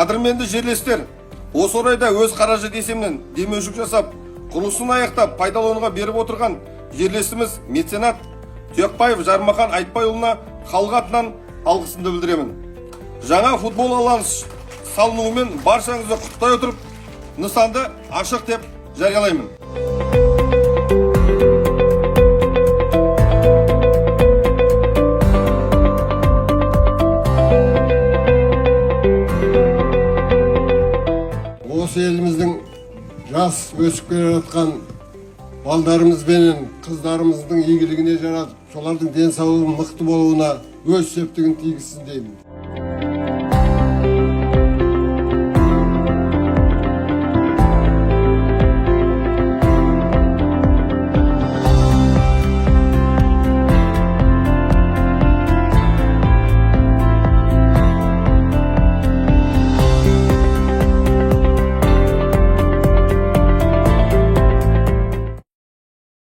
Қадірменді жерлестер, осы орайда өз қаражат есебінен демеушілік жасап, құрылысын аяқтап пайдалануға беріп отырған жерлесіміз меценат Тұяқбаев Жармахан Айтбайұлына халық атынан алғысымды білдіремін. Жаңа футбол алаңы салынуымен баршаңызды құттықтай отырып, нысанды ашық деп жариялаймын. Осы еліміздің жас өсіп келе жатқан балдарымыз бен қыздарымыздың игілігіне жаратып, солардың денсаулығының мықты болуына өз септігін тигізсін деймін.